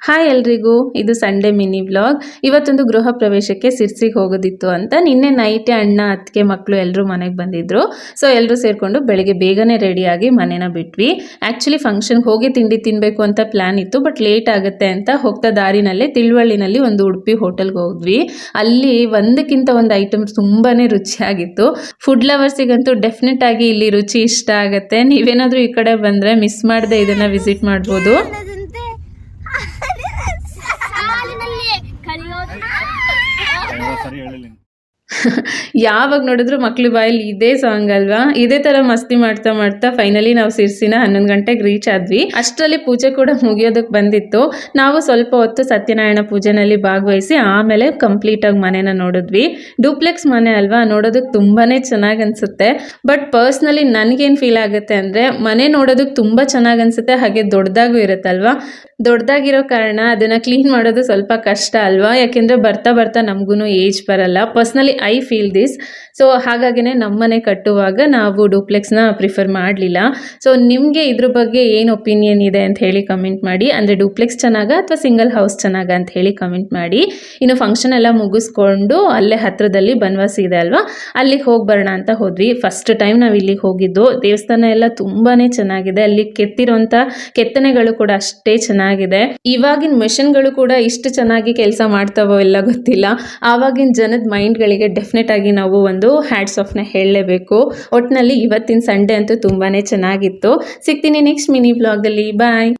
Hi ಎಲ್ರಿಗೂ, ಇದು Sunday mini vlog. ಇವತ್ತೊಂದು ಗೃಹ ಪ್ರವೇಶಕ್ಕೆ ಸಿರ್ಸಿಗೆ ಹೋಗೋದಿತ್ತು ಅಂತ ನಿನ್ನೆ ನೈಟೇ ಅಣ್ಣ ಅತ್ತಿಗೆ ಮಕ್ಕಳು ಎಲ್ಲರೂ ಮನೆಗೆ ಬಂದಿದ್ರು. ಸೊ ಎಲ್ಲರೂ ಸೇರಿಕೊಂಡು ಬೆಳಗ್ಗೆ ಬೇಗನೆ ರೆಡಿಯಾಗಿ ಮನೇನ ಬಿಟ್ವಿ. ಆ್ಯಕ್ಚುಲಿ ಫಂಕ್ಷನ್ಗೆ ಹೋಗಿ ತಿಂಡಿ ತಿನ್ನಬೇಕು ಅಂತ ಪ್ಲ್ಯಾನ್ ಇತ್ತು, ಬಟ್ ಲೇಟ್ ಆಗುತ್ತೆ ಅಂತ ಹೋಗ್ತಾ ದಾರಿನಲ್ಲೇ ತಿಳುವಳ್ಳಿನಲ್ಲಿ ಒಂದು ಉಡುಪಿ ಹೋಟೆಲ್ಗೆ ಹೋದ್ವಿ. ಅಲ್ಲಿ ಒಂದಕ್ಕಿಂತ ಒಂದು ಐಟಮ್ ತುಂಬಾ ರುಚಿಯಾಗಿತ್ತು. ಫುಡ್ ಲವರ್ಸಿಗಂತೂ ಡೆಫಿನೆಟ್ ಆಗಿ ಇಲ್ಲಿ ರುಚಿ ಇಷ್ಟ ಆಗುತ್ತೆ. ನೀವೇನಾದರೂ ಈ ಕಡೆ ಬಂದರೆ ಮಿಸ್ ಮಾಡದೆ ಇದನ್ನು ವಿಸಿಟ್ ಮಾಡ್ಬೋದು. ಯಾವಾಗ ನೋಡಿದ್ರು ಮಕ್ಳು ಬಾಯಲ್ಲಿ ಇದೇ ಸಾಂಗ್ ಅಲ್ವಾ. ಇದೇ ತರ ಮಸ್ತಿ ಮಾಡ್ತಾ ಮಾಡ್ತಾ ಫೈನಲಿ ನಾವು ಸಿರ್ಸಿನ 11 ಗಂಟೆಗೆ ರೀಚ್ ಆದ್ವಿ. ಅಷ್ಟರಲ್ಲಿ ಪೂಜೆ ಕೂಡ ಮುಗಿಯೋದಕ್ಕೆ ಬಂದಿತ್ತು. ನಾವು ಸ್ವಲ್ಪ ಹೊತ್ತು ಸತ್ಯನಾರಾಯಣ ಪೂಜೆನಲ್ಲಿ ಭಾಗವಹಿಸಿ ಆಮೇಲೆ ಕಂಪ್ಲೀಟ್ ಆಗಿ ಮನೆನ ನೋಡಿದ್ವಿ. ಡೂಪ್ಲೆಕ್ಸ್ ಮನೆ ಅಲ್ವಾ, ನೋಡೋದಕ್ಕೆ ತುಂಬಾನೇ ಚೆನ್ನಾಗಿ ಅನ್ಸುತ್ತೆ. ಬಟ್ ಪರ್ಸ್ನಲಿ ನನ್ಗೇನ್ ಫೀಲ್ ಆಗುತ್ತೆ ಅಂದ್ರೆ, ಮನೆ ನೋಡೋದಕ್ಕೆ ತುಂಬಾ ಚೆನ್ನಾಗಿ ಅನ್ಸುತ್ತೆ, ಹಾಗೆ ದೊಡ್ಡದಾಗೂ ಇರುತ್ತಲ್ವಾ. ದೊಡ್ಡದಾಗಿರೋ ಕಾರಣ ಅದನ್ನ ಕ್ಲೀನ್ ಮಾಡೋದು ಸ್ವಲ್ಪ ಕಷ್ಟ ಅಲ್ವಾ. ಯಾಕೆಂದ್ರೆ ಬರ್ತಾ ಬರ್ತಾ ನಮಗೂ ಏಜ್ ಬರಲ್ಲ. Personally I feel this. So ಹಾಗಾಗಿನೇ ನಮ್ಮನೆ ಕಟ್ಟುವಾಗ ನಾವು ಡೂಪ್ಲೆಕ್ಸ್ನ ಪ್ರಿಫರ್ ಮಾಡಲಿಲ್ಲ. ಸೊ ನಿಮಗೆ ಇದ್ರ ಬಗ್ಗೆ ಏನು ಒಪಿನಿಯನ್ ಇದೆ ಅಂತ ಹೇಳಿ ಕಮೆಂಟ್ ಮಾಡಿ. ಅಂದರೆ ಡೂಪ್ಲೆಕ್ಸ್ ಚೆನ್ನಾಗ ಅಥವಾ ಸಿಂಗಲ್ ಹೌಸ್ ಚೆನ್ನಾಗ ಅಂತ ಹೇಳಿ ಕಮೆಂಟ್ ಮಾಡಿ. ಇನ್ನು ಫಂಕ್ಷನ್ ಎಲ್ಲ ಮುಗಿಸ್ಕೊಂಡು ಅಲ್ಲೇ ಹತ್ರದಲ್ಲಿ ಬನವಾಸಿ ಇದೆ ಅಲ್ವಾ, ಅಲ್ಲಿಗೆ ಹೋಗಿ ಬರೋಣ ಅಂತ ಹೋದ್ವಿ. ಫಸ್ಟ್ ಟೈಮ್ ನಾವು ಇಲ್ಲಿಗೆ ಹೋಗಿದ್ದು. ದೇವಸ್ಥಾನ ಎಲ್ಲ ತುಂಬಾ ಚೆನ್ನಾಗಿದೆ. ಅಲ್ಲಿ ಕೆತ್ತಿರೋಂಥ ಕೆತ್ತನೆಗಳು ಕೂಡ ಅಷ್ಟೇ ಚೆನ್ನಾಗಿದೆ. ಇವಾಗಿನ ಮೆಷಿನ್ಗಳು ಕೂಡ ಇಷ್ಟು ಚೆನ್ನಾಗಿ ಕೆಲಸ ಮಾಡ್ತಾವೋ ಎಲ್ಲ ಗೊತ್ತಿಲ್ಲ. ಆವಾಗಿನ ಜನದ ಮೈಂಡ್ಗಳಿಗೆ ಡೆಫಿನೆಟ್ ಆಗಿ ನಾವು ಒಂದು ಹ್ಯಾಟ್ಸ್ ಆಫ್ನ ಹೇಳಲೇಬೇಕು. ಒಟ್ಟಿನಲ್ಲಿ ಇವತ್ತಿನ ಸಂಡೇ ಅಂತೂ ತುಂಬಾನೇ ಚೆನ್ನಾಗಿತ್ತು. ಸಿಗ್ತೀನಿ ನೆಕ್ಸ್ಟ್ ಮಿನಿ ವ್ಲಾಗಲ್ಲಿ. ಬಾಯ್.